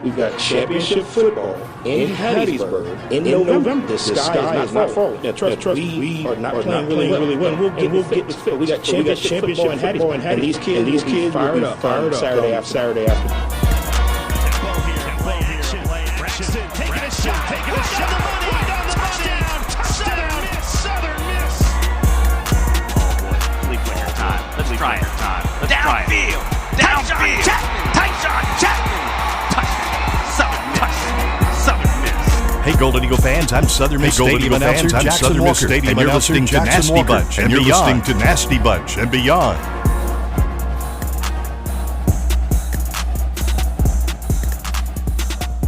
We've got championship football in Hattiesburg in November. The sky is not falling. Yeah, trust me, we are not playing really well. We'll get this fixed. We got championship football in Hattiesburg, and these kids will be fired up Saturday after. Taking a shot. Touchdown, miss, Southern miss. Oh boy, flea flicker time. Let's try it. Downfield. Tyson Chapman. Southern miss. Hey, Golden Eagle fans, I'm Southern Miss Stadium announcer Jackson Walker, and you're listening to Nasty Bunch and beyond.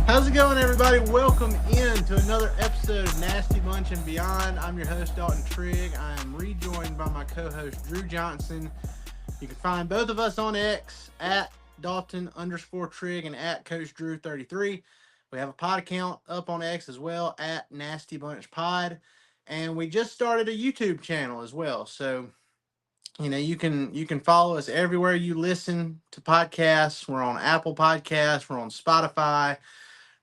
How's it going, everybody? Welcome in to another episode of Nasty Bunch and Beyond. I'm your host, Dalton Trigg. I am rejoined by my co-host, Drew Johnson. You can find both of us on X at Dalton_Trigg and at Coach Drew 33. We have a pod account up on X as well at Nasty Bunch Pod. And we just started a YouTube channel as well. So, you know, you can follow us everywhere you listen to podcasts. We're on Apple Podcasts. We're on Spotify.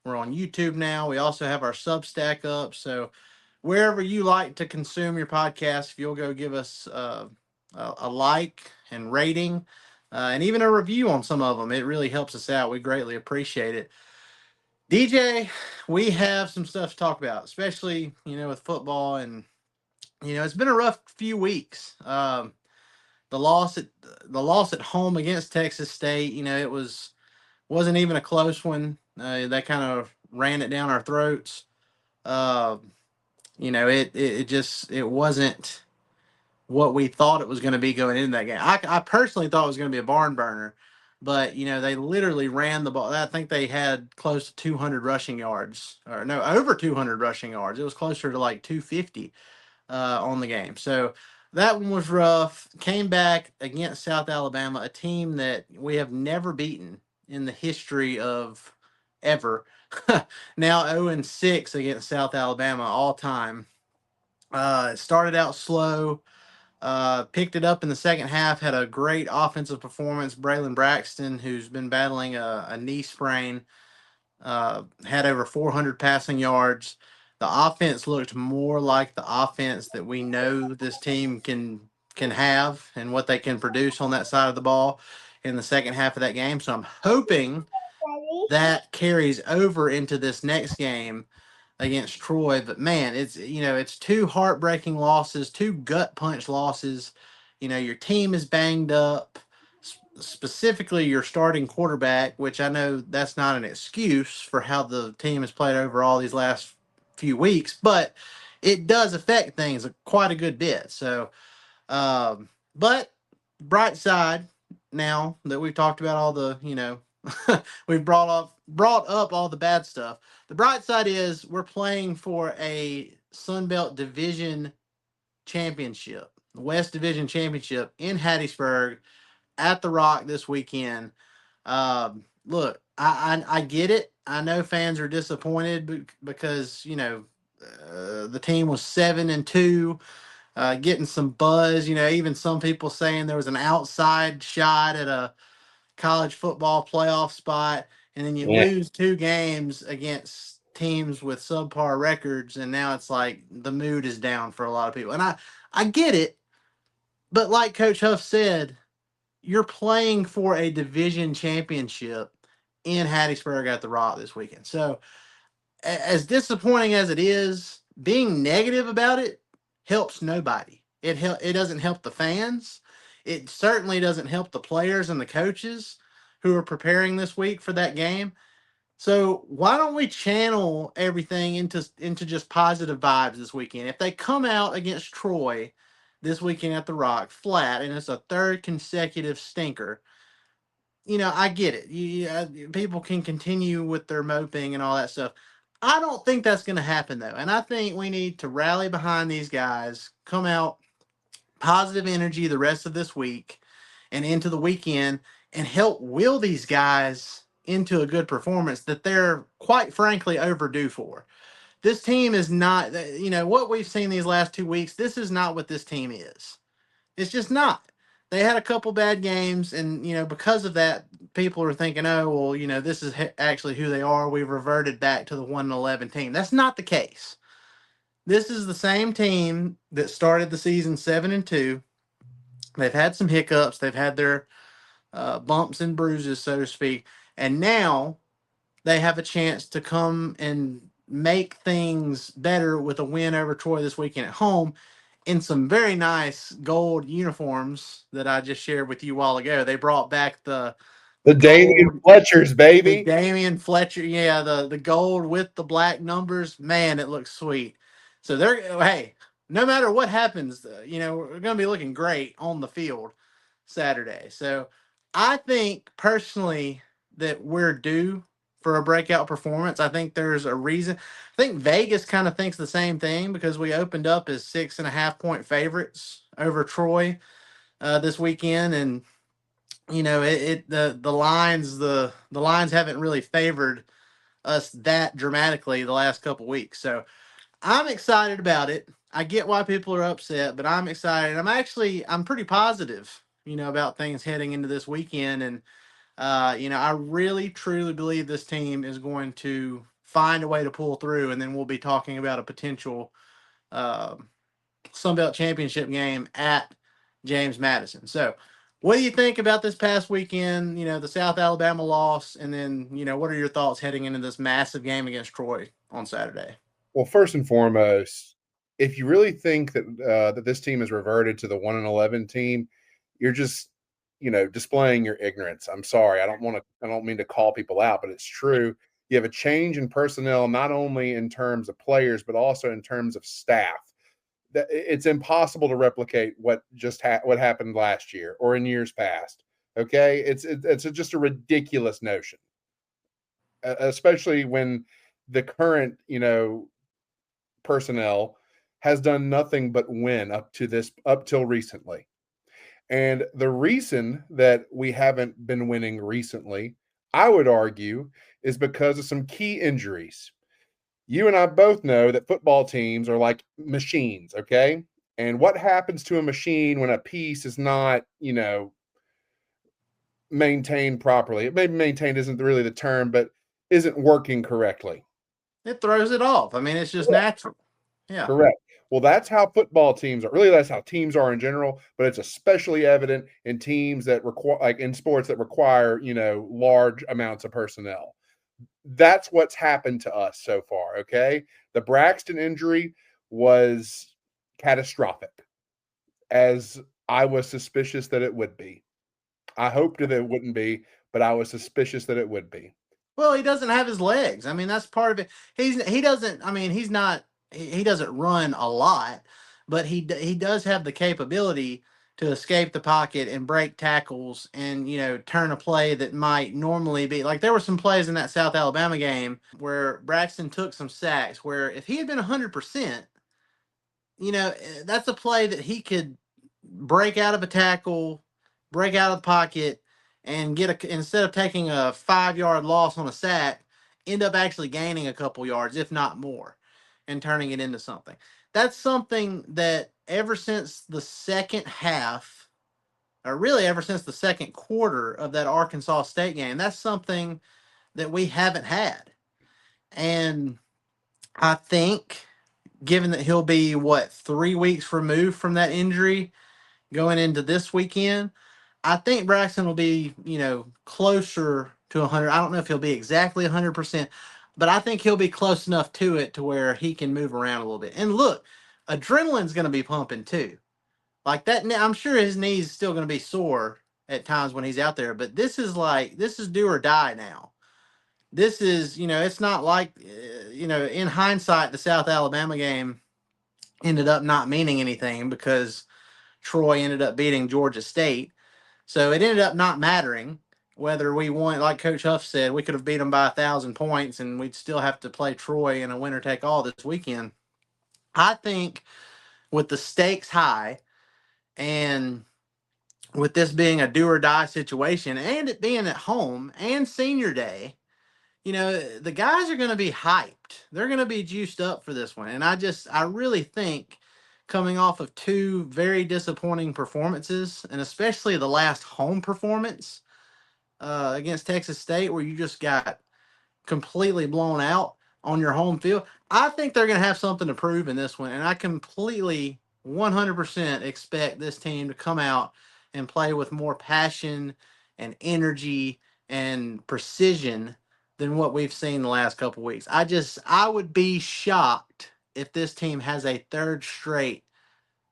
We're on YouTube now. We also have our Substack up. So wherever you like to consume your podcast, if you'll go give us a like and rating and even a review on some of them, it really helps us out. We greatly appreciate it. DJ, we have some stuff to talk about, especially, you know, with football. And, you know, it's been a rough few weeks. The loss at home against Texas State, you know, wasn't even a close one. They kind of ran it down our throats. You know, it wasn't what we thought it was going to be going into that game. I personally thought it was going to be a barn burner, but, you know, they literally ran the ball. I think they had close to 200 rushing yards, or no, over 200 rushing yards. It was closer to like 250 on the game. So that one was rough. Came back against South Alabama, a team that we have never beaten in the history of ever. Now 0-6 against South Alabama all time. It started out slow, picked it up in the second half, had a great offensive performance. Braylon Braxton, who's been battling a knee sprain, had over 400 passing yards. The offense looked more like the offense that we know this team can have and what they can produce on that side of the ball in the second half of that game. So I'm hoping that carries over into this next game against Troy. But man, it's two heartbreaking losses, two gut punch losses. You know, your team is banged up, specifically your starting quarterback, which I know that's not an excuse for how the team has played over all these last few weeks, but it does affect things quite a good bit. So, but bright side, now that we've talked about all the, you know, we've brought up all the bad stuff. The bright side is we're playing for a Sun Belt Division championship, the West Division championship in Hattiesburg at the Rock this weekend. Look, I get it. I know fans are disappointed because, you know, the team was 7-2. Getting some buzz, you know, even some people saying there was an outside shot at a college football playoff spot, and then you lose two games against teams with subpar records, and now it's like the mood is down for a lot of people. And I get it, but like Coach Huff said, you're playing for a division championship in Hattiesburg at the Rock this weekend. So as disappointing as it is, being negative about it helps nobody. It doesn't help the fans. It certainly doesn't help the players and the coaches who are preparing this week for that game. So why don't we channel everything into just positive vibes this weekend? If they come out against Troy this weekend at the Rock flat, and it's a third consecutive stinker, you know, I get it. People can continue with their moping and all that stuff. I don't think that's going to happen, though. And I think we need to rally behind these guys, come out, positive energy the rest of this week and into the weekend, and help will these guys into a good performance that they're quite frankly overdue for. This team is not, you know, what we've seen these last 2 weeks. This is not what this team is. It's just not. they had a couple bad games, and because of that, people are thinking, oh well, this is actually who they are. We've reverted back to the 1-11 team. That's not the case. This is the same team that started the season 7-2. They've had some hiccups. They've had their bumps and bruises, so to speak, and now they have a chance to come and make things better with a win over Troy this weekend at home in some very nice gold uniforms that I just shared with you a while ago. They brought back the Damian gold, Fletchers, the baby. Damian Fletcher, yeah, the gold with the black numbers. Man, it looks sweet. So hey, no matter what happens, we're going to be looking great on the field Saturday. So I think personally that we're due for a breakout performance. I think there's a reason. I think Vegas kind of thinks the same thing because we opened up as 6.5 point favorites over Troy this weekend, and the lines haven't really favored us that dramatically the last couple weeks. So I'm excited about it. I get why people are upset, but I'm excited. I'm pretty positive, about things heading into this weekend. And, I really, truly believe this team is going to find a way to pull through. And then we'll be talking about a potential uh, Sunbelt championship game at James Madison. So what do you think about this past weekend? The South Alabama loss. And then, what are your thoughts heading into this massive game against Troy on Saturday? Well, first and foremost, if you really think that this team has reverted to the 1-11 team, you're just displaying your ignorance. I'm sorry. I don't mean to call people out, but it's true. You have a change in personnel, not only in terms of players, but also in terms of staff. That it's impossible to replicate what what happened last year or in years past. Okay, it's just a ridiculous notion, especially when the current personnel has done nothing but win up till recently. And the reason that we haven't been winning recently, I would argue, is because of some key injuries. You and I both know that football teams are like machines, okay? And what happens to a machine when a piece is not, maintained properly? Maybe maintained isn't really the term, but isn't working correctly. It throws it off. I mean, it's just natural. Yeah. Correct. Well, that's how football teams are. Really, that's how teams are in general, but it's especially evident in teams that require, like in sports that require, large amounts of personnel. That's what's happened to us so far, okay? The Braxton injury was catastrophic, as I was suspicious that it would be. I hoped that it wouldn't be, but I was suspicious that it would be. Well, he doesn't have his legs. I mean, that's part of it. He doesn't. I mean, he doesn't run a lot, but he does have the capability to escape the pocket and break tackles and turn a play that might normally be like there were some plays in that South Alabama game where Braxton took some sacks where if he had been 100%, that's a play that he could break out of a tackle, break out of the pocket, and instead of taking a 5-yard loss on a sack, end up actually gaining a couple yards, if not more, and turning it into something. That's something that ever since the second half, or really ever since the second quarter of that Arkansas State game, that's something that we haven't had. And I think, given that he'll be 3 weeks removed from that injury going into this weekend, I think Braxton will be, closer to 100. I don't know if he'll be exactly 100%, but I think he'll be close enough to it to where he can move around a little bit. And look, adrenaline's going to be pumping too. Like that, I'm sure his knees still going to be sore at times when he's out there, but this is do or die now. This is, it's not like, in hindsight, the South Alabama game ended up not meaning anything because Troy ended up beating Georgia State. So it ended up not mattering whether we won. Like Coach Huff said, we could have beat them by 1,000 points and we'd still have to play Troy in a winner take all this weekend. I think with the stakes high and with this being a do or die situation and it being at home and senior day, the guys are going to be hyped. They're going to be juiced up for this one. And I really think coming off of two very disappointing performances, and especially the last home performance against Texas State, where you just got completely blown out on your home field. I think they're going to have something to prove in this one, and I completely 100% expect this team to come out and play with more passion and energy and precision than what we've seen the last couple weeks. I would be shocked if this team has a third straight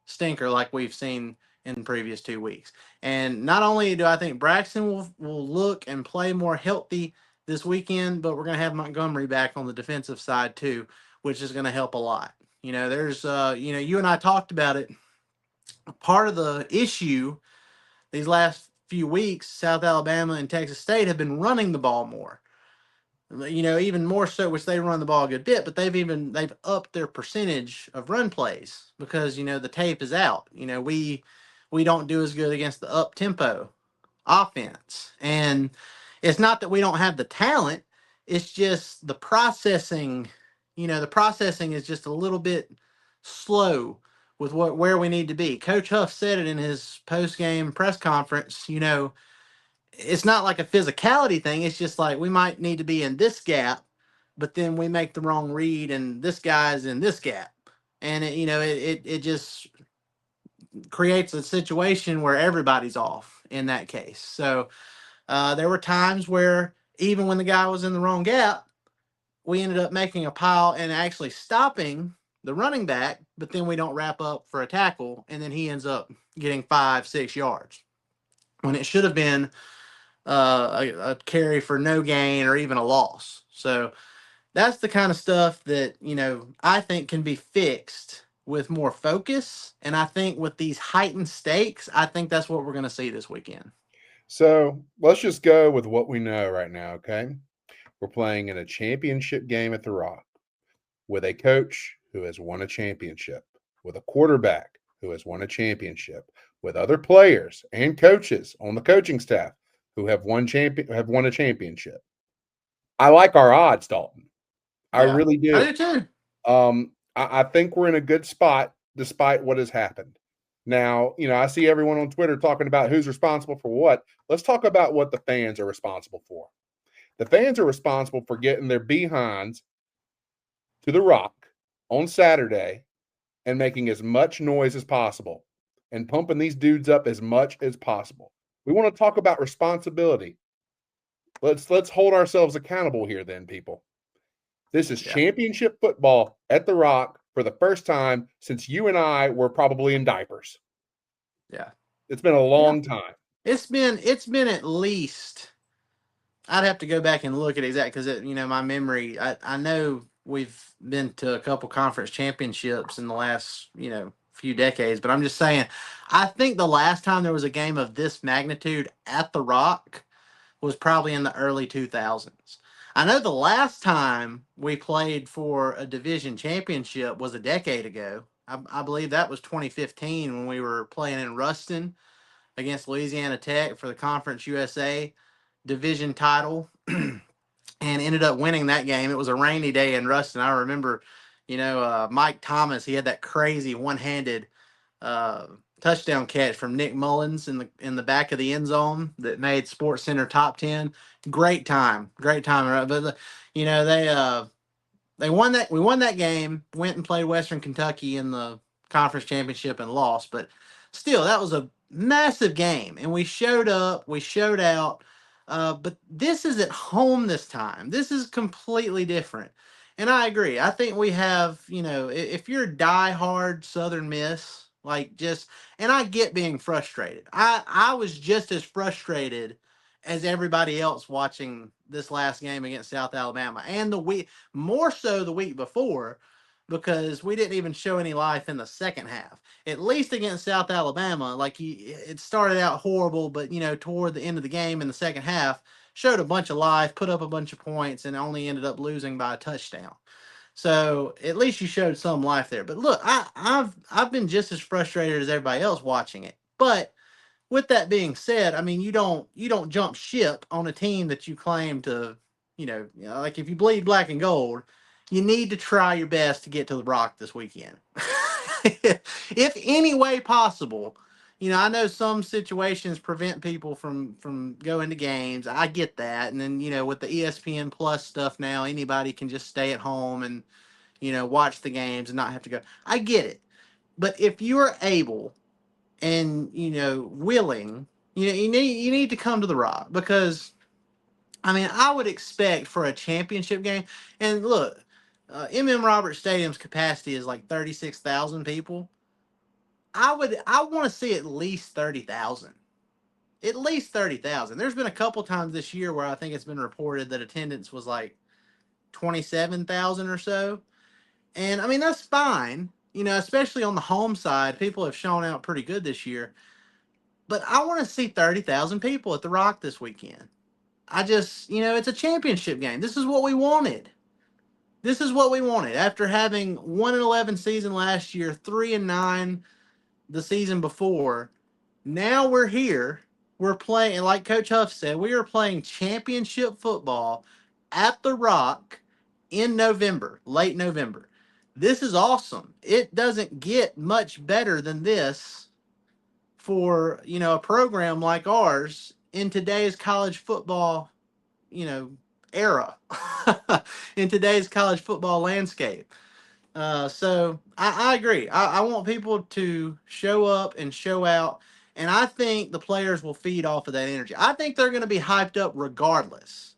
stinker like we've seen in the previous 2 weeks. And not only do I think Braxton will look and play more healthy this weekend, but we're going to have Montgomery back on the defensive side too, which is going to help a lot. There's, you and I talked about it. Part of the issue these last few weeks, South Alabama and Texas State have been running the ball more. Even more so, which they run the ball a good bit, but they've upped their percentage of run plays because the tape is out. We don't do as good against the up tempo offense, and it's not that we don't have the talent. It's just the processing. The processing is just a little bit slow with where we need to be. Coach Huff said it in his post game press conference. It's not like a physicality thing. It's just like we might need to be in this gap, but then we make the wrong read, and this guy's in this gap, and it just creates a situation where everybody's off in that case. So there were times where even when the guy was in the wrong gap, we ended up making a pile and actually stopping the running back, but then we don't wrap up for a tackle, and then he ends up getting 5-6 yards when it should have been a carry for no gain or even a loss. So that's the kind of stuff that, I think can be fixed with more focus. And I think with these heightened stakes, I think that's what we're going to see this weekend. So let's just go with what we know right now, okay? We're playing in a championship game at the Rock with a coach who has won a championship, with a quarterback who has won a championship, with other players and coaches on the coaching staff who have won a championship. I like our odds, Dalton. I really do. I do too. I think we're in a good spot despite what has happened. Now, I see everyone on Twitter talking about who's responsible for what. Let's talk about what the fans are responsible for. The fans are responsible for getting their behinds to the Rock on Saturday and making as much noise as possible and pumping these dudes up as much as possible. We want to talk about responsibility. Let's hold ourselves accountable here then, people. This is championship football at the Rock for the first time since you and I were probably in diapers. Yeah. It's been a long time. It's been at least, I'd have to go back and look at exact because my memory, I know we've been to a couple conference championships in the last, few decades, but I'm just saying, I think the last time there was a game of this magnitude at the Rock was probably in the early 2000s. I know the last time we played for a division championship was a decade ago. I believe that was 2015 when we were playing in Ruston against Louisiana Tech for the Conference USA division title and ended up winning that game. It was a rainy day in Ruston. I remember, Mike Thomas, he had that crazy one-handed touchdown catch from Nick Mullins in the back of the end zone that made Sports Center top 10. Great time. But they won that. We won that game. Went and played Western Kentucky in the conference championship and lost. But still, that was a massive game, and we showed up. We showed out. But this is at home this time. This is completely different. And I agree. I think we have, if you're a diehard Southern Miss, and I get being frustrated. I was just as frustrated as everybody else watching this last game against South Alabama, and more so the week before, because we didn't even show any life in the second half. At least against South Alabama, it started out horrible, but toward the end of the game in the second half, showed a bunch of life, put up a bunch of points, and only ended up losing by a touchdown. So at least you showed some life there. But look, I've been just as frustrated as everybody else watching it. But with that being said, I mean you don't jump ship on a team that you claim to, like if you bleed black and gold, you need to try your best to get to the Rock this weekend. if any way possible. I know some situations prevent people from going to games. I get that. And then, with the ESPN Plus stuff now, anybody can just stay at home and, watch the games and not have to go. I get it. But if you are able and, willing, you need to come to the Rock, because I would expect for a championship game. And look, Roberts Stadium's capacity is like 36,000 people. I want to see at least 30,000. At least 30,000. There's been a couple times this year where I think it's been reported that attendance was like 27,000 or so. And that's fine, especially on the home side. People have shown out pretty good this year. But I want to see 30,000 people at the Rock this weekend. It's a championship game. This is what we wanted. This is what we wanted. After having 1-11 season last year, 3-9 the season before, now we're here. We're playing, like Coach Huff said, we are playing championship football at the Rock in November, late November. This is awesome. It doesn't get much better than this for, a program like ours in today's college football, era, in today's college football landscape. So I agree. I want people to show up and show out. And I think the players will feed off of that energy. I think they're going to be hyped up regardless.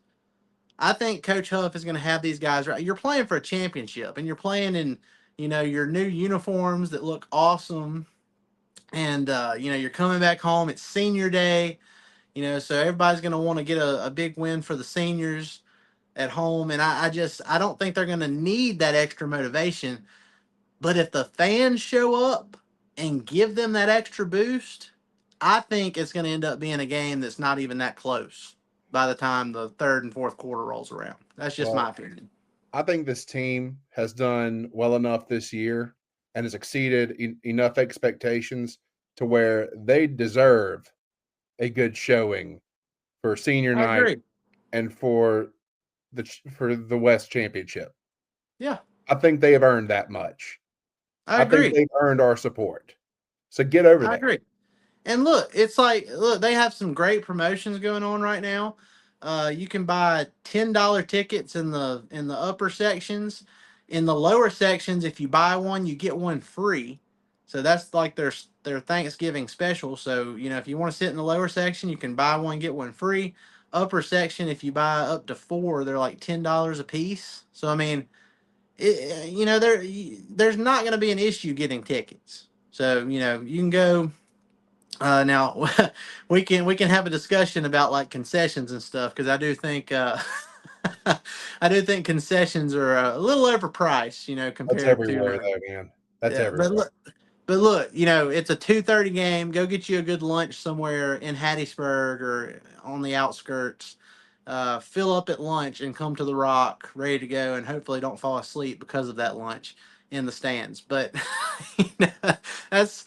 I think Coach Huff is going to have these guys right. You're playing for a championship, and you're playing in, your new uniforms that look awesome. And, you're coming back home. It's senior day, so everybody's going to want to get a big win for the seniors at home. And I don't think they're going to need that extra motivation. But if the fans show up and give them that extra boost, I think it's going to end up being a game that's not even that close by the time the third and fourth quarter rolls around. That's just my opinion. I think this team has done well enough this year and has exceeded enough expectations to where they deserve a good showing for senior night and for the West Championship. Yeah. I think they have earned that much. I agree. think they've earned our support. So get over that. I agree. And look, they have some great promotions going on right now. You can buy $10 tickets in the upper sections. In the lower sections, if you buy one, you get one free. So that's like their Thanksgiving special. So, if you want to sit in the lower section, you can buy one, get one free. Upper section, if you buy up to 4, they're like $10 a piece. So, there's not going to be an issue getting tickets. So, you can go. Now we can have a discussion about like concessions and stuff, because I do think concessions are a little overpriced, compared That's everywhere, to though, man. That's everywhere. But look, it's a 2:30 game. Go get you a good lunch somewhere in Hattiesburg or on the outskirts. Fill up at lunch and come to the Rock ready to go, and hopefully don't fall asleep because of that lunch in the stands. But that's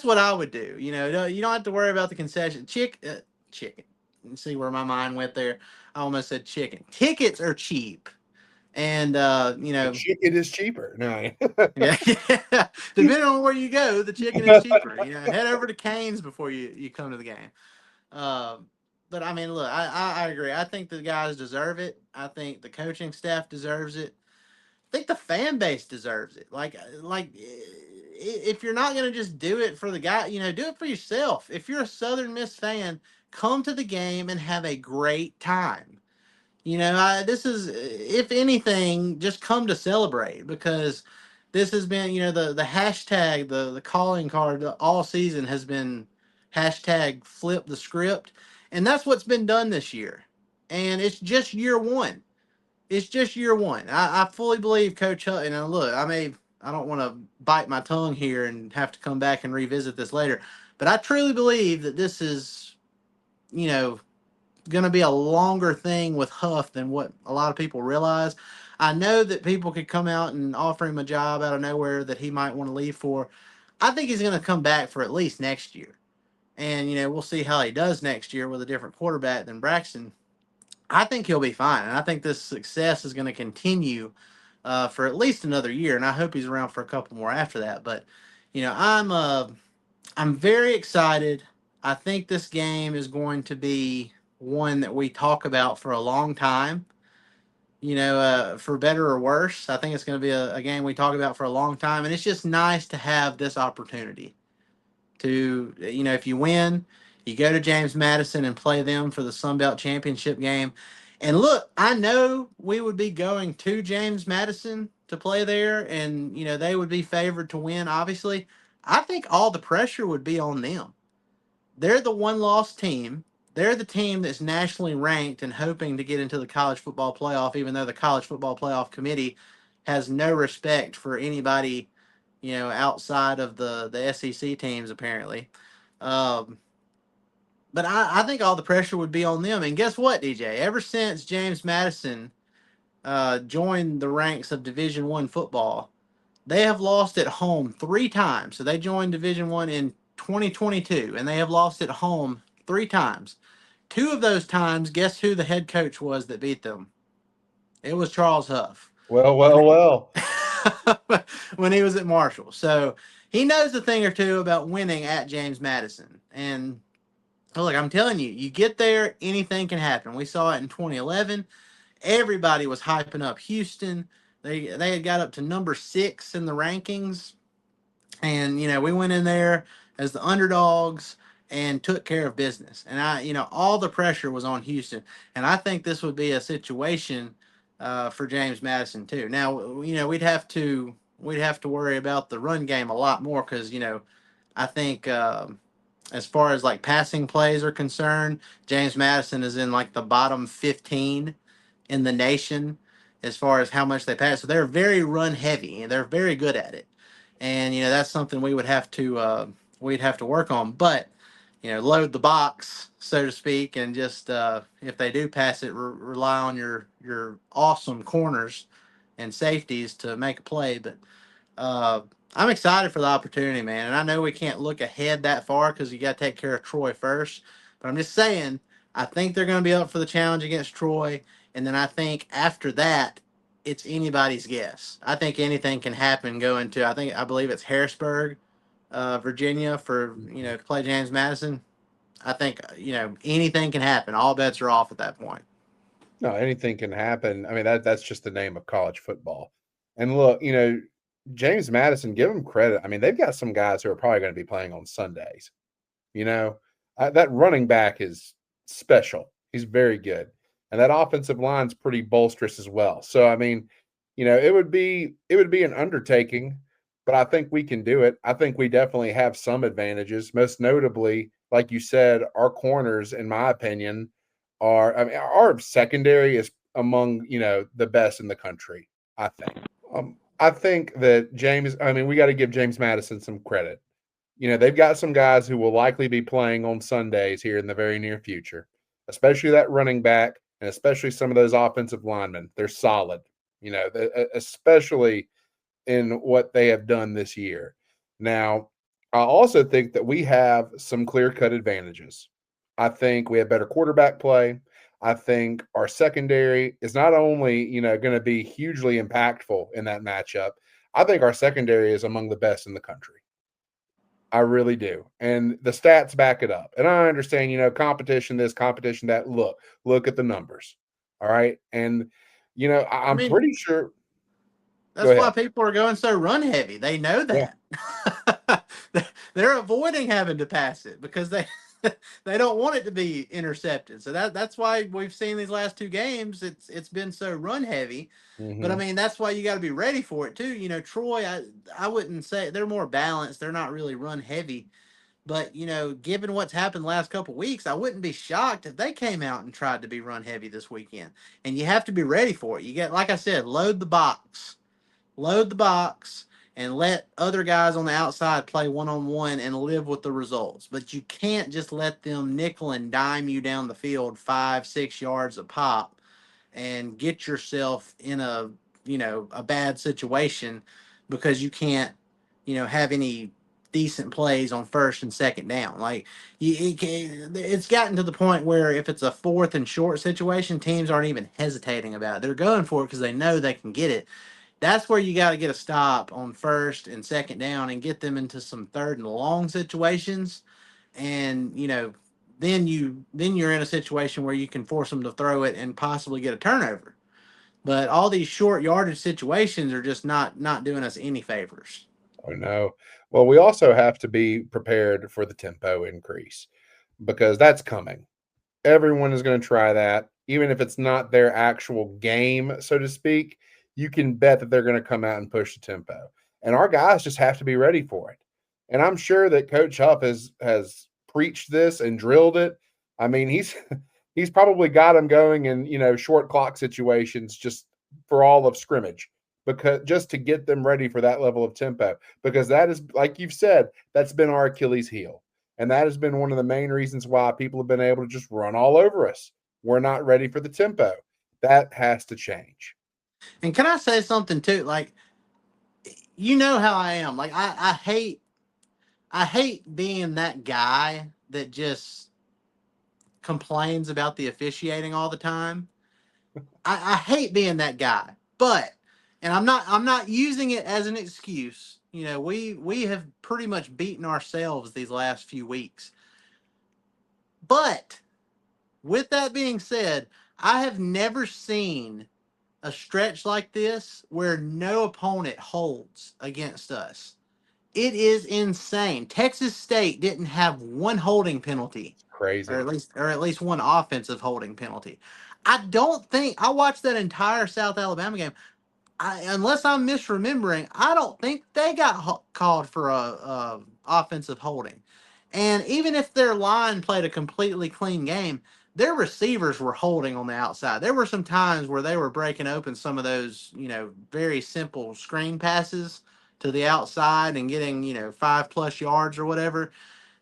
what I would do. You don't have to worry about the concession. Chicken. You see where my mind went there? I almost said chicken. Tickets are cheap. And the chicken is cheaper. No. yeah. Depending on where you go, the chicken is cheaper. Head over to Cane's before you come to the game. But look, I agree. I think the guys deserve it. I think the coaching staff deserves it. I think the fan base deserves it. Like if you're not gonna just do it for the guy, do it for yourself. If you're a Southern Miss fan, come to the game and have a great time. This is, if anything, just come to celebrate, because this has been, the hashtag, the calling card all season has been hashtag flip the script. And that's what's been done this year. And it's just year one. It's just year one. I fully believe Coach Hutt, and look, I don't want to bite my tongue here and have to come back and revisit this later, but I truly believe that this is, going to be a longer thing with Huff than what a lot of people realize. I know that people could come out and offer him a job out of nowhere that he might want to leave for. I think he's going to come back for at least next year. And, we'll see how he does next year with a different quarterback than Braxton. I think he'll be fine. And I think this success is going to continue for at least another year, and I hope he's around for a couple more after that. But I'm very excited. I think this game is going to be one that we talk about for a long time. For better or worse, I think it's going to be a game we talk about for a long time, and it's just nice to have this opportunity to, if you win, you go to James Madison and play them for the Sun Belt Championship game. And look, I know we would be going to James Madison to play there, and they would be favored to win. Obviously, I think all the pressure would be on them. They're the one-loss team. They're the team that's nationally ranked and hoping to get into the college football playoff, even though the college football playoff committee has no respect for anybody, outside of the SEC teams, apparently. Um, but I think all the pressure would be on them. And guess what, DJ? Ever since James Madison joined the ranks of Division One football, they have lost at home 3 times. So they joined Division One in 2022, and they have lost at home 3 times. 2 of those times, guess who the head coach was that beat them? It was Charles Huff. Well. When he was at Marshall. So he knows a thing or two about winning at James Madison. And look, I'm telling you, you get there, anything can happen. We saw it in 2011. Everybody was hyping up Houston. They had got up to number 6 in the rankings. And, we went in there as the underdogs and took care of business. And all the pressure was on Houston. And I think this would be a situation for James Madison too. Now, we'd have to worry about the run game a lot more because, I think as far as like passing plays are concerned, James Madison is in like the bottom 15 in the nation as far as how much they pass. So they're very run heavy and they're very good at it. And that's something we would have to we'd have to work on. But load the box, so to speak, and just if they do pass it, rely on your awesome corners and safeties to make a play. But I'm excited for the opportunity, man. And I know we can't look ahead that far because you got to take care of Troy first. But I'm just saying, I think they're going to be up for the challenge against Troy. And then I think after that, it's anybody's guess. I think anything can happen going to, I believe it's Harrisburg, Virginia to play James Madison. I think, anything can happen. All bets are off at that point. No, anything can happen. I mean, that's just the name of college football. And look, James Madison, give them credit. I mean, they've got some guys who are probably going to be playing on Sundays. That running back is special. He's very good. And that offensive line's pretty bolsterous as well. So, I mean, it would be an undertaking, but I think we can do it. I think we definitely have some advantages. Most notably, like you said, our corners, in my opinion, our secondary is among, the best in the country, I think. I think that we got to give James Madison some credit. They've got some guys who will likely be playing on Sundays here in the very near future, especially that running back and especially some of those offensive linemen. They're solid, especially in what they have done this year. Now, I also think that we have some clear-cut advantages. I think we have better quarterback play. I think our secondary is not only, going to be hugely impactful in that matchup. I think our secondary is among the best in the country. I really do. And the stats back it up. And I understand, competition this, competition that. Look at the numbers. All right. And, I'm pretty sure. That's why people are going so run heavy. They know that. Yeah. They're avoiding having to pass it because they don't want it to be intercepted. So that's why we've seen these last 2 games. It's been so run heavy. Mm-hmm. But I mean, that's why you got to be ready for it too. Troy, I wouldn't say they're more balanced. They're not really run heavy. But, given what's happened the last couple of weeks, I wouldn't be shocked if they came out and tried to be run heavy this weekend. And you have to be ready for it. You get, like I said, load the box, and let other guys on the outside play one-on-one and live with the results. But you can't just let them nickel and dime you down the field 5-6 yards a pop and get yourself in a bad situation because you can't, have any decent plays on first and second down. Like it's gotten to the point where if it's a 4th and short situation, teams aren't even hesitating about it. They're going for it because they know they can get it. That's where you got to get a stop on first and second down and get them into some third and long situations. And, then you're in a situation where you can force them to throw it and possibly get a turnover. But all these short yardage situations are just not doing us any favors. Oh no. Well, we also have to be prepared for the tempo increase because that's coming. Everyone is going to try that, even if it's not their actual game, so to speak. You can bet that they're going to come out and push the tempo, and our guys just have to be ready for it. And I'm sure that Coach Huff has preached this and drilled it. I mean, he's he's probably got them going in short clock situations just for all of scrimmage because just to get them ready for that level of tempo because that is, like you've said, that's been our Achilles heel. And that has been one of the main reasons why people have been able to just run all over us. We're not ready for the tempo. That has to change. And can I say something too? Like, you know how I am. Like, I hate being that guy that just complains about the officiating all the time. I hate being that guy. But and I'm not using it as an excuse. We have pretty much beaten ourselves these last few weeks. But with that being said, I have never seen a stretch like this where no opponent holds against us. It is insane. Texas State didn't have one holding penalty, Crazy. or at least one offensive holding penalty. I don't think I watched that entire South Alabama game. Unless I'm misremembering, I don't think they got called for a offensive holding. And even if their line played a completely clean game, their receivers were holding on the outside. There were some times where they were breaking open some of those, very simple screen passes to the outside and getting, 5+ yards or whatever.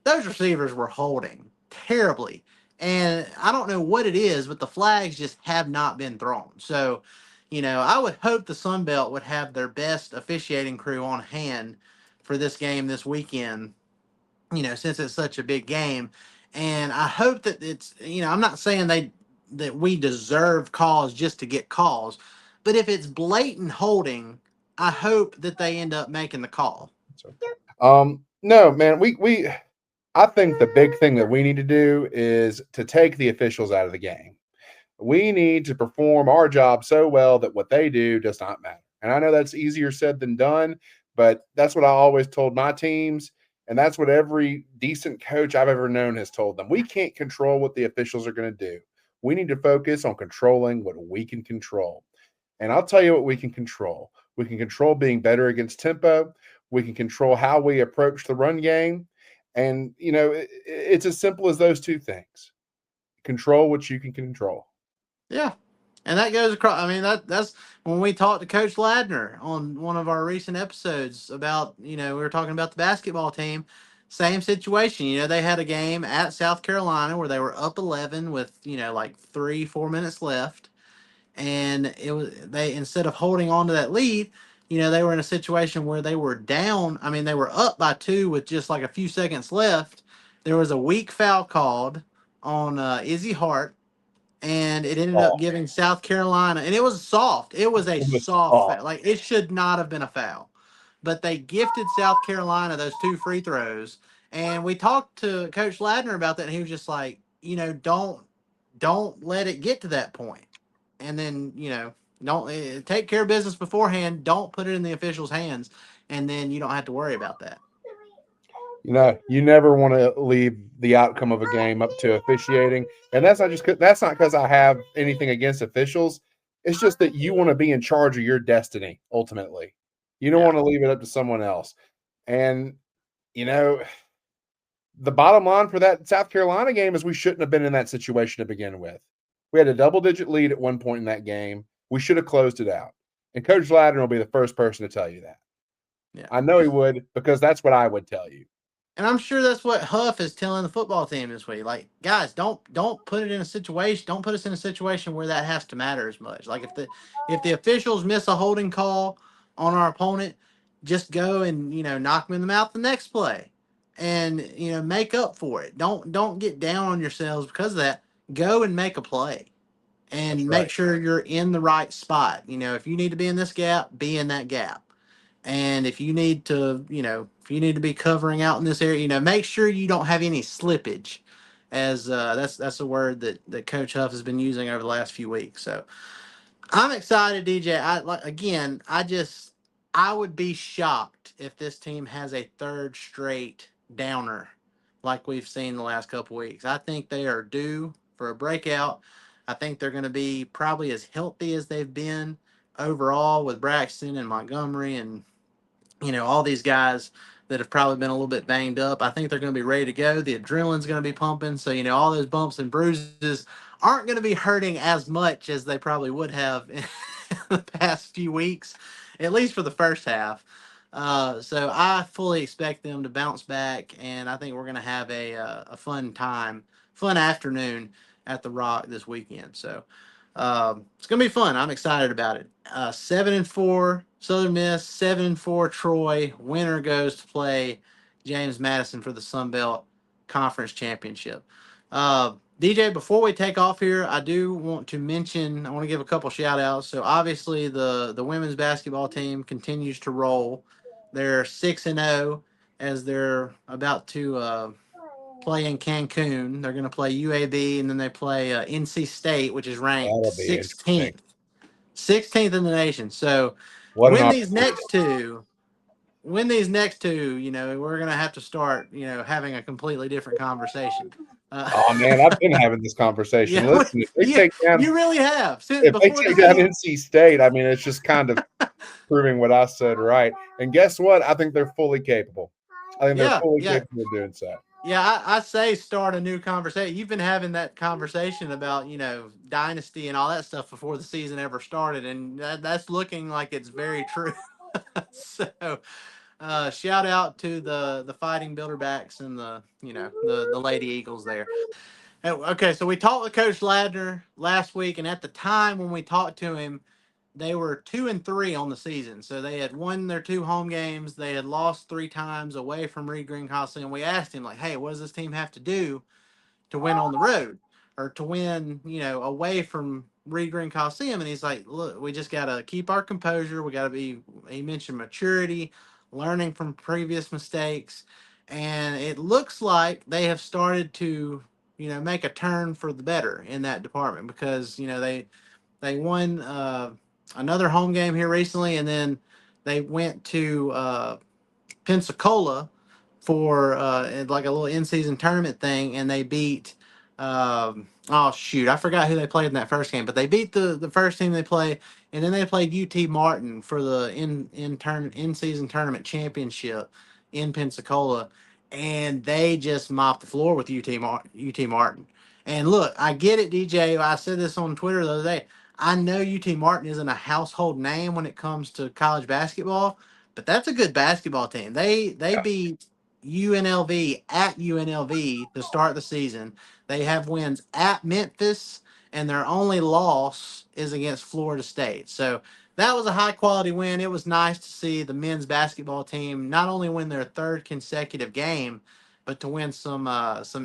Those receivers were holding terribly. And I don't know what it is, but the flags just have not been thrown. So, I would hope the Sun Belt would have their best officiating crew on hand for this game this weekend, since it's such a big game. And I hope that I'm not saying that we deserve calls just to get calls, but if it's blatant holding, I hope that they end up making the call. No, man, we I think the big thing that we need to do is to take the officials out of the game. We need to perform our job so well that what they do does not matter. And I know that's easier said than done, but that's what I always told my teams. And that's what every decent coach I've ever known has told them. We can't control what the officials are going to do. We need to focus on controlling what we can control. And I'll tell you what we can control. We can control being better against tempo. We can control how we approach the run game. And, it's as simple as those two things. Control what you can control. Yeah. And that goes across. I mean, that's when we talked to Coach Ladner on one of our recent episodes about, we were talking about the basketball team. Same situation. They had a game at South Carolina where they were up 11 with, like 3-4 minutes left. And they, instead of holding on to that lead, they were in a situation where they were down. I mean, they were up by 2 with just like a few seconds left. There was a weak foul called on Izzy Hart, and it ended up giving South Carolina, and it was soft. It was a soft foul. Like, it should not have been a foul. But they gifted South Carolina those 2 free throws. And we talked to Coach Ladner about that, and he was just like, don't let it get to that point. And then, don't take care of business beforehand. Don't put it in the officials' hands, and then you don't have to worry about that. You never want to leave the outcome of a game up to officiating, and that's not because I have anything against officials. It's just that you want to be in charge of your destiny. Ultimately, you don't want to leave it up to someone else. And the bottom line for that South Carolina game is we shouldn't have been in that situation to begin with. We had a double-digit lead at one point in that game. We should have closed it out. And Coach Ladner will be the first person to tell you that. Yeah. I know he would, because that's what I would tell you. And I'm sure that's what Huff is telling the football team this week. Like, guys, don't put it in a situation. Don't put us in a situation where that has to matter as much. Like, if the officials miss a holding call on our opponent, just go and knock them in the mouth the next play, and make up for it. Don't get down on yourselves because of that. Go and make a play. and right. make sure you're in the right spot. If you need to be in this gap, be in that gap. And if you need to, if you need to be covering out in this area, make sure you don't have any slippage. As that's a word that Coach Huff has been using over the last few weeks. So I'm excited, DJ. I would be shocked if this team has a third straight downer like we've seen the last couple weeks. I think they are due for a breakout. I think they're going to be probably as healthy as they've been overall with Braxton and Montgomery and all these guys that have probably been a little bit banged up. I think they're going to be ready to go. The adrenaline's going to be pumping. So, all those bumps and bruises aren't going to be hurting as much as they probably would have in the past few weeks, at least for the first half. So I fully expect them to bounce back, and I think we're going to have a fun afternoon at the Rock this weekend. So it's gonna be fun. I'm excited about it. 7-4 Southern Miss, 7-4 Troy. Winner goes to play James Madison for the Sun Belt Conference Championship. DJ, before we take off here, I do want to mention. I want to give a couple shout outs. So obviously the women's basketball team continues to roll. They're 6-0 as they're about to play in Cancun. They're going to play UAB, and then they play NC State, which is ranked That'll be interesting. 16th in the nation. So What an win these opportunity. next two. Win these next two, we're going to have to start, having a completely different conversation. Oh man, I've been having this conversation. Yeah, Listen, you, you really have. Since if they before the take down season, NC State, I mean, it's just kind of proving what I said right. And guess what? I think they're fully capable. I think they're yeah, fully yeah. capable of doing so. Yeah, I say start a new conversation. You've been having that conversation about, dynasty and all that stuff before the season ever started, and that's looking like it's very true. So, shout out to the Fighting Builderbacks and the Lady Eagles there. Okay, so we talked with Coach Ladner last week, and at the time when we talked to him, they were 2-3 on the season. So they had won their two home games. They had lost 3 times away from Reed Green Coliseum. We asked him, like, hey, what does this team have to do to win on the road or to win, away from Reed Green Coliseum? And he's like, look, we just got to keep our composure. We got to be, he mentioned maturity, learning from previous mistakes. And it looks like they have started to, make a turn for the better in that department because, they won another home game here recently, and then they went to Pensacola for like a little in-season tournament thing, and they beat. Oh shoot, I forgot who they played in that first game, but they beat the first team they played, and then they played UT Martin for the in-season tournament championship in Pensacola, and they just mopped the floor with UT Martin. And look, I get it, DJ. I said this on Twitter the other day. I know UT Martin isn't a household name when it comes to college basketball, but that's a good basketball team. They beat UNLV at UNLV to start the season. They have wins at Memphis, and their only loss is against Florida State. So that was a high quality win. It was nice to see the men's basketball team not only win their third consecutive game, but to win some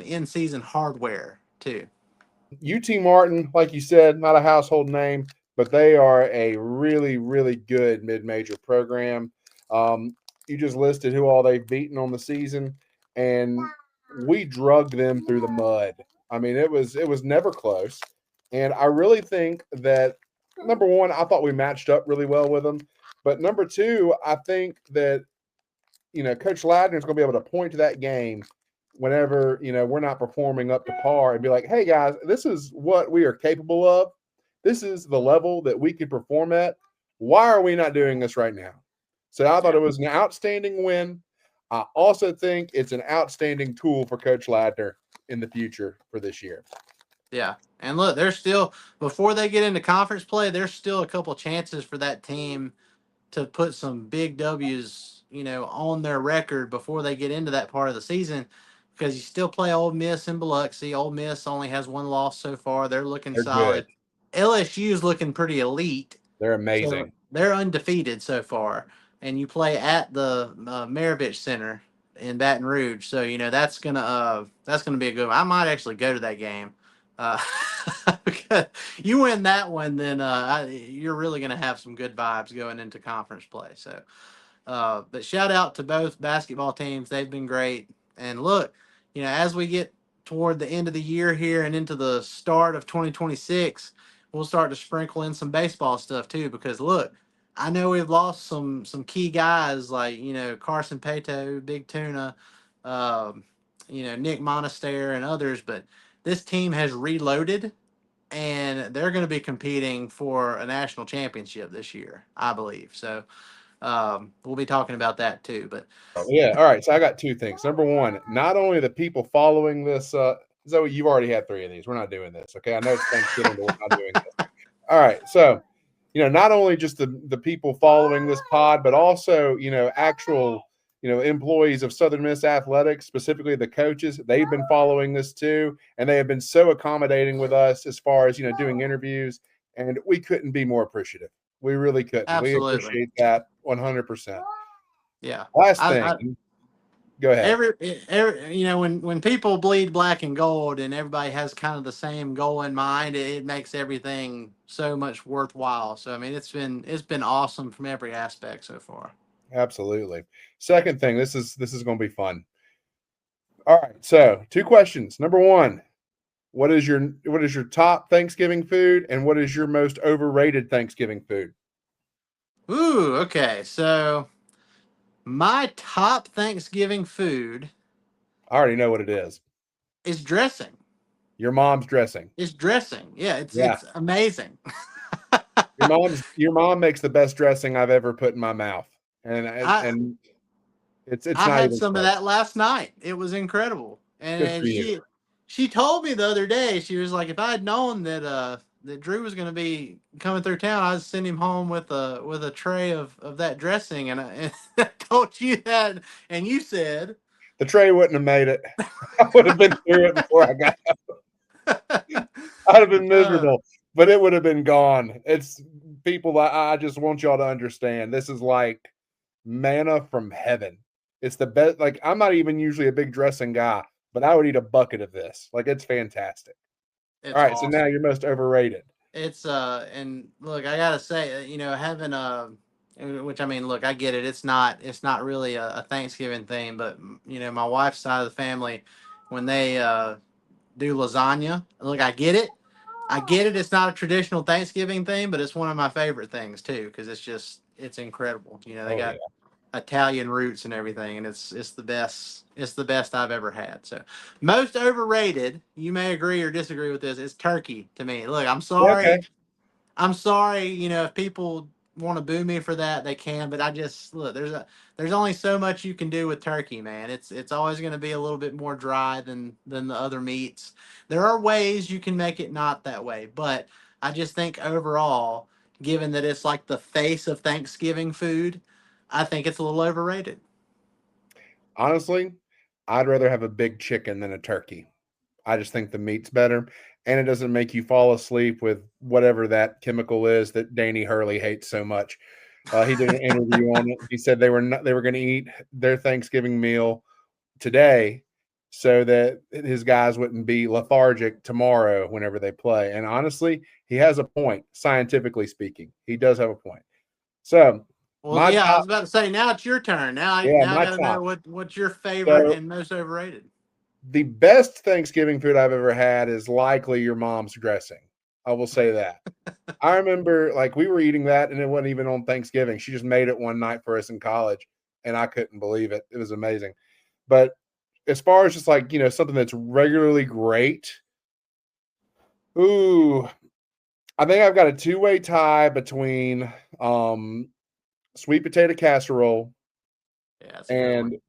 in season hardware too. UT Martin, like you said, not a household name, but they are a really, really good mid-major program. You just listed who all they've beaten on the season, and we drugged them through the mud. I mean, it was never close, and I really think that number one, I thought we matched up really well with them, but number two, I think that Coach Ladner is going to be able to point to that game whenever, we're not performing up to par and be like, hey, guys, this is what we are capable of. This is the level that we can perform at. Why are we not doing this right now? So I thought it was an outstanding win. I also think it's an outstanding tool for Coach Ladner in the future for this year. Yeah. And look, there's still, before they get into conference play, there's still a couple chances for that team to put some big W's, on their record before they get into that part of the season, because you still play Ole Miss in Biloxi. Ole Miss only has one loss so far. They're looking They're solid. good. LSU's looking pretty elite. They're So amazing. they're undefeated so far. And you play at the Maravich Center in Baton Rouge. So, that's gonna be a good one. I might actually go to that game. Uh, because you win that one, then you're really going to have some good vibes going into conference play. So, but shout out to both basketball teams. They've been great. And look, as we get toward the end of the year here and into the start of 2026, we'll start to sprinkle in some baseball stuff too. Because look, I know we've lost some key guys like Carson Pato, Big Tuna, um, Nick Monaster and others, but this team has reloaded and they're going to be competing for a national championship this year, I believe. So we'll be talking about that too. But Yeah. All right. So I got two things. Number one, not only the people following this, Zoe, you've already had 3 of these. We're not doing this. Okay. I know it's Thanksgiving, but we're not doing this. All right. So, not only just the people following this pod, but also, actual, employees of Southern Miss Athletics, specifically the coaches, they've been following this too. And they have been so accommodating with us as far as, doing interviews. And we couldn't be more appreciative. We really couldn't. We absolutely, appreciate that 100%. yeah. Last I thing. Go ahead. every when people bleed black and gold and everybody has kind of the same goal in mind, it makes everything so much worthwhile. So I mean, it's been awesome from every aspect so far. Absolutely. Second thing, this is going to be fun. All right, so 2 questions. Number 1, what is your top Thanksgiving food, and what is your most overrated Thanksgiving food? Ooh, okay. So my top Thanksgiving food I already know what it is. is dressing. Your mom's dressing. It's dressing. Yeah, Yeah. it's amazing. Your mom makes the best dressing I've ever put in my mouth, and I and it's I not had even some of close. that last night. It was incredible. And, Good for and you. she told me the other day, she was like, if I had known that Drew was going to be coming through town, I'd send him home with a tray of that dressing. And and I told you that, and you said The tray wouldn't have made it. I would have been through it before I got. I'd have been uh, miserable, but it would have been gone. It's people. I just want y'all to understand. This is like manna from heaven. It's the best. Like, I'm not even usually a big dressing guy, but I would eat a bucket of this. Like, it's fantastic. All it's right, so now awesome. you're most overrated. It's and look, I gotta say, having which I mean, look, I get it. It's not really a Thanksgiving thing, but my wife's side of the family, when they do lasagna, look, I get it. I get it. It's not a traditional Thanksgiving thing, but it's one of my favorite things too because it's incredible. They Oh got yeah. Italian roots and everything, and it's the best. It's the best I've ever had. So, most overrated. You may agree or disagree with this. It's turkey to me. Look, I'm Yeah, okay. sorry. I'm sorry. If people want to boo me for that, they can. But I just look. There's only so much you can do with turkey, man. It's always going to be a little bit more dry than the other meats. There are ways you can make it not that way, but I just think overall, given that it's like the face of Thanksgiving food, I think it's a little overrated. Honestly, I'd rather have a big chicken than a turkey. I just think the meat's better, and it doesn't make you fall asleep with whatever that chemical is that Danny Hurley hates so much. He did an interview on it. He said they were going to eat their Thanksgiving meal today so that his guys wouldn't be lethargic tomorrow whenever they play. And honestly, he has a point, scientifically speaking. He does have a point. So Well, my yeah, I top, was about to say now it's your turn. yeah, Now I my got to know top. what's your favorite So and most overrated. the best Thanksgiving food I've ever had is likely your mom's dressing. I will say that. I remember like we were eating that and it wasn't even on Thanksgiving. She just made it one night for us in college and I couldn't believe it. It was amazing. But as far as just like, something that's regularly great, ooh, I think I've got a two-way tie between sweet potato casserole Yeah, that's a good one. and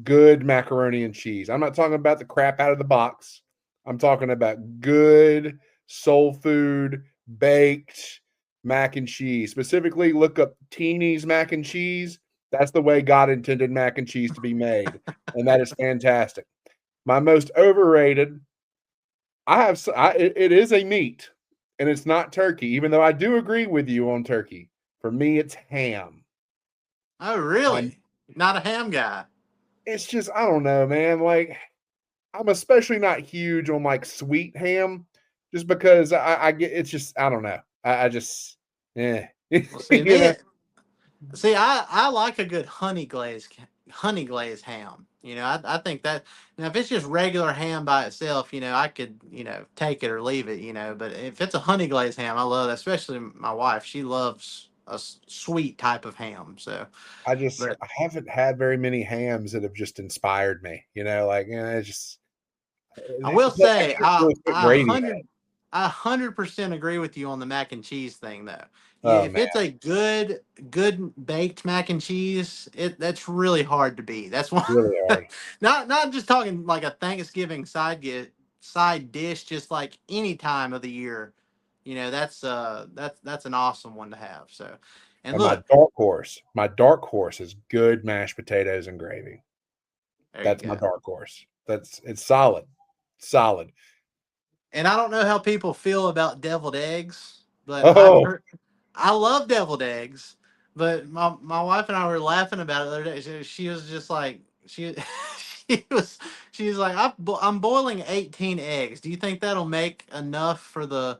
good macaroni and cheese. I'm not talking about the crap out of the box. I'm talking about good soul food, baked mac and cheese. Specifically, look up Teeny's mac and cheese. That's the way God intended mac and cheese to be made. And that is fantastic. My most overrated, it is a meat and it's not turkey, even though I do agree with you on turkey. For me, it's ham. Oh, I'm, really? Not a ham guy. it's just, I don't know, man. Like, I'm especially not huge on like sweet ham. just because I get it's just I don't know. I just yeah. Well, see You know? me. See, I like a good honey glazed ham. I think that now if it's just regular ham by itself, I could take it or leave it. But if it's a honey glazed ham, I love that. Especially my wife, she loves a sweet type of ham. So, but I haven't had very many hams that have just inspired me. Like it's just I will it's not I say can't really put gravy in it. I 100% agree with you on the mac and cheese thing though. Oh If man, it's a good baked mac and cheese, that's really hard to beat. That's one. really hard. Not just talking like a Thanksgiving side dish, just like any time of the year. That's an awesome one to have. So, and And look, my dark horse is good mashed potatoes and gravy. there you That's my go. dark horse. It's solid, solid. And I don't know how people feel about deviled eggs, but Oh, I love deviled eggs. But my wife and I were laughing about it the other day. She was just like she was she was like I'm boiling 18 eggs. Do you think that'll make enough for the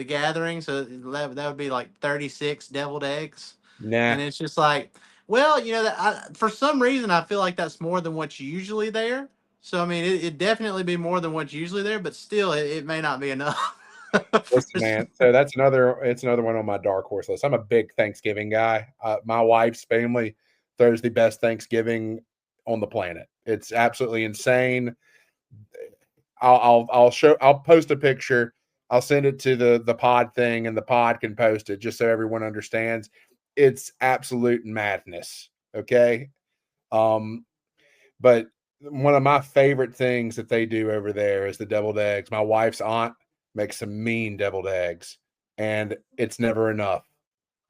gathering? So that would be like 36 deviled eggs. nah. And it's just like, well, for some reason I feel like that's more than what's usually there. So I mean, it definitely be more than what's usually there, but still, it may not be enough. Listen, For man. So it's another one on my dark horse list. I'm a big Thanksgiving guy. My wife's family throws the best Thanksgiving on the planet. It's absolutely insane. I'll post a picture. I'll send it to the pod thing, and the pod can post it just so everyone understands. It's absolute madness. Okay. Um, but one of my favorite things that they do over there is the deviled eggs. My wife's aunt makes some mean deviled eggs, and it's never enough.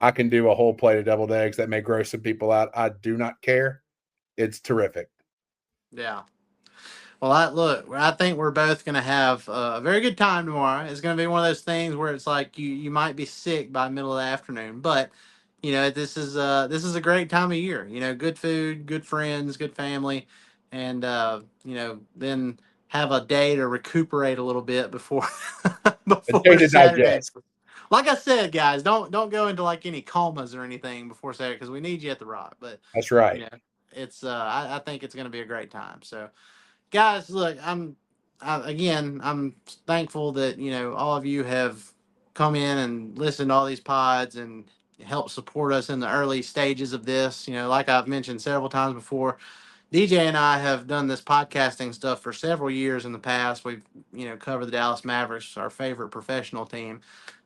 I can do a whole plate of deviled eggs that may gross some people out. I do not care. It's terrific. Yeah. Well, I think we're both going to have a very good time tomorrow. It's going to be one of those things where it's like you might be sick by the middle of the afternoon, but this is a great time of year. Good food, good friends, good family, and then have a day to recuperate a little bit before A day before to Saturday. digest. Like I said, guys, don't go into like any comas or anything before Saturday because we need you at the Rock. But That's you right. know, I think it's going to be a great time. So guys, look, I'm thankful that all of you have come in and listened to all these pods and helped support us in the early stages of this. Like I've mentioned several times before, DJ and I have done this podcasting stuff for several years in the past. We've covered the Dallas Mavericks, our favorite professional team.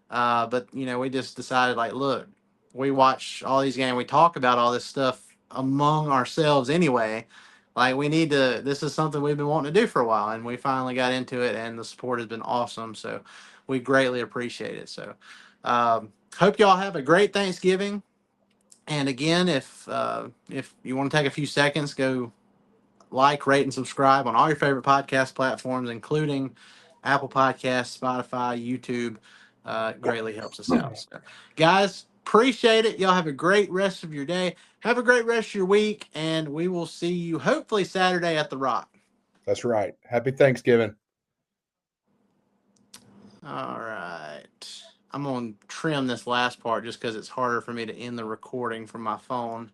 But we just decided, like, look, we watch all these games, we talk about all this stuff among ourselves anyway. Like, we need to. This is something we've been wanting to do for a while, and we finally got into it, and the support has been awesome. So, we greatly appreciate it. So, hope y'all have a great Thanksgiving. And again, if you want to take a few seconds, go like, rate, and subscribe on all your favorite podcast platforms, including Apple Podcasts, Spotify, YouTube. It greatly helps us out. So, guys, appreciate it. Y'all have a great rest of your day. Have a great rest of your week, and we will see you hopefully Saturday at the Rock. That's right. Happy Thanksgiving. All right. I'm going to trim this last part just because it's harder for me to end the recording from my phone.